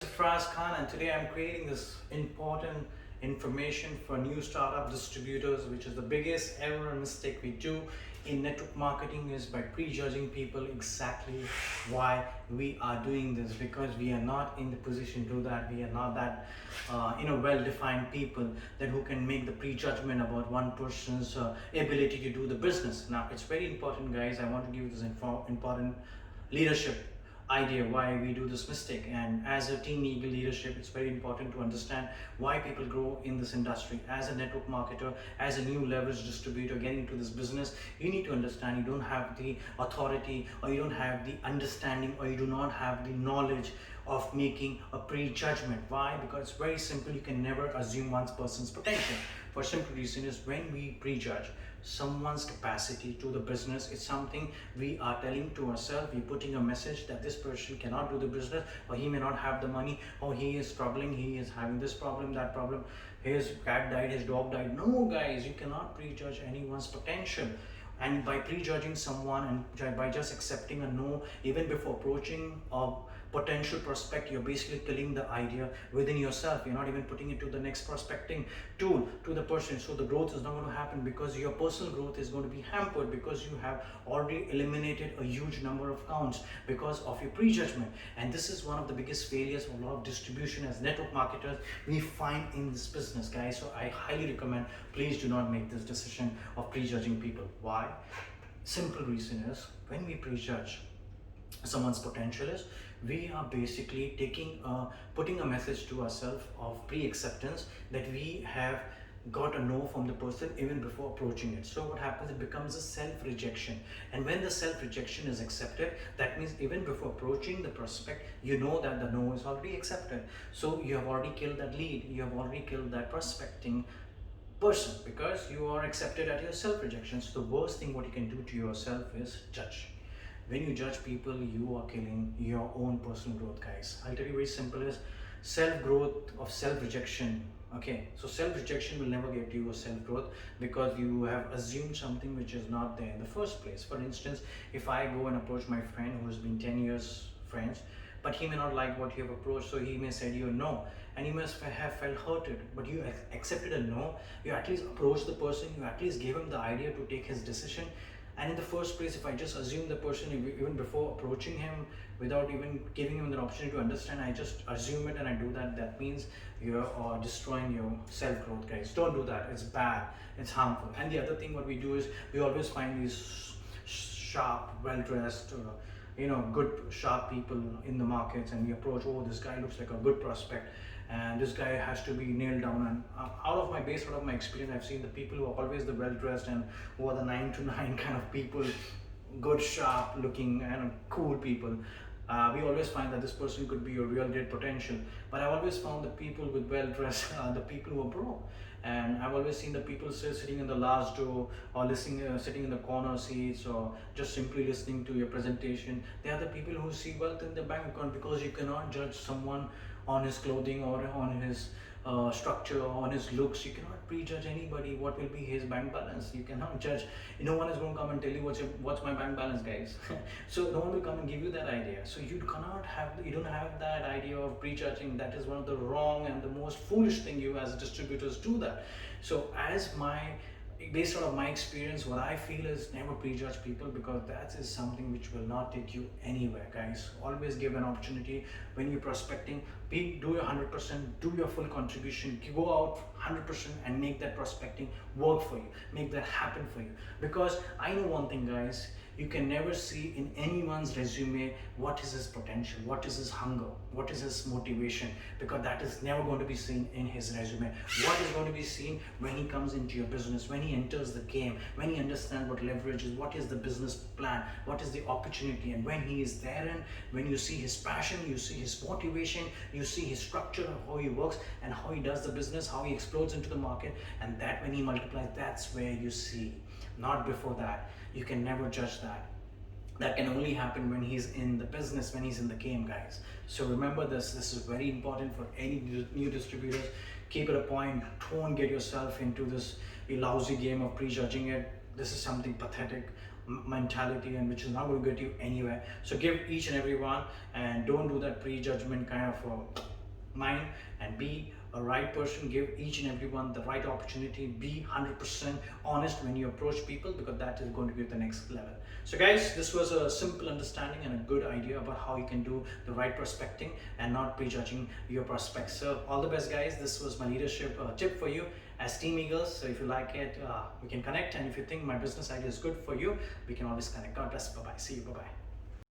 Fraz Khan, and today I'm creating this important information for new startup distributors, which is the biggest ever mistake we do in network marketing is by prejudging people exactly why we are doing this, because we are not in the position to do that. We are not that well-defined people that who can make the prejudgment about one person's ability to do the business. Now it's very important, guys. I want to give you this important leadership idea why we do this mistake. And as a team eagle leadership, it's very important to understand why people grow in this industry. As a network marketer, as a new leverage distributor getting into this business, you need to understand you don't have the authority, or you don't have the understanding, or you do not have the knowledge of making a prejudgment. Why? Because it's very simple. You can never assume one person's potential. For simple reason is when we prejudge someone's capacity to the business, it's something we are telling to ourselves. We're putting a message that this person cannot do the business, or he may not have the money, or he is struggling, he is having this problem, that problem, his cat died, his dog died. No, guys, you cannot prejudge anyone's potential. And by prejudging someone and by just accepting a no even before approaching a potential prospect, you're basically killing the idea within yourself. You're not even putting it to the next prospecting tool to the person. So the growth is not going to happen, because your personal growth is going to be hampered, because you have already eliminated a huge number of counts because of your prejudgment. And this is one of the biggest failures of a lot of distribution as network marketers we find in this business, guys. So I highly recommend, please do not make this decision of prejudging people. Why? Simple reason is when we prejudge someone's potential is we are basically putting a message to ourselves of pre-acceptance that we have got a no from the person even before approaching it. So what happens, it becomes a self-rejection. And when the self-rejection is accepted, that means even before approaching the prospect, you know that the no is already accepted. So you have already killed that lead, you have already killed that prospecting person, because you are accepted at your self-rejection. So the worst thing what you can do to yourself is judge. When you judge people, you are killing your own personal growth, guys. I'll tell you very simple is self-growth of self-rejection. Okay, so self-rejection will never get you a self-growth, because you have assumed something which is not there in the first place. For instance, if I go and approach my friend who has been 10 years friends, but he may not like what you have approached, so he may say you no, and you must have felt hurted, but you accepted a no. You at least approached the person, you at least gave him the idea to take his decision. And in the first place, if I just assume the person even before approaching him, without even giving him the opportunity to understand, I just assume it and I do that, that means you're destroying your self-growth, guys. Don't do that. It's bad, it's harmful. And the other thing what we do is we always find these sharp, well-dressed good sharp people in the markets, and we approach, oh, this guy looks like a good prospect, and this guy has to be nailed down. And out of my base, out of my experience, I've seen the people who are always the well-dressed and who are the 9 to 9 kind of people, good, sharp looking and cool people. We always find that this person could be a real great potential. But I've always found the people with well-dressed, the people who are broke. And I've always seen the people still sitting in the last row, or listening, sitting in the corner seats, or just simply listening to your presentation. They are the people who see wealth in their bank account, because you cannot judge someone on his clothing or on his structure or on his looks. You cannot prejudge anybody what will be his bank balance. You cannot judge. No one is going to come and tell you what's my bank balance, guys. So no one will come and give you that idea. So you don't have that idea of prejudging. That is one of the wrong and the most foolish thing you as distributors do that. So based out of my experience, what I feel is never prejudge people, because that is something which will not take you anywhere, guys. Always give an opportunity when you're prospecting. Do your 100%, do your full contribution, go out 100% and make that prospecting work for you, make that happen for you. Because I know one thing, guys, you can never see in anyone's resume what is his potential, what is his hunger, what is his motivation, because that is never going to be seen in his resume. What is going to be seen when he comes into your business, when he enters the game, when he understands what leverage is, what is the business plan, what is the opportunity. And when he is there, and when you see his passion, you see his motivation, you see his structure of how he works and how he does the business, how he explodes into the market, and that when he multiplies, that's where you see, not before that. You can never judge that. That can only happen when he's in the business, when he's in the game, guys. So remember this is very important for any new distributors. Keep it a point. Don't get yourself into this lousy game of prejudging it. This is something pathetic. mentality, and which is not going to get you anywhere. So give each and every one, and don't do that prejudgment kind of mind, and be a right person. Give each and everyone the right opportunity. Be 100% honest when you approach people, because that is going to be the next level. So guys, this was a simple understanding and a good idea about how you can do the right prospecting and not prejudging your prospects. So all the best guys, this was my leadership tip for you as Team Eagles. So if you like it, we can connect, and if you think my business idea is good for you, we can always connect. God bless. Bye bye. See you. Bye bye.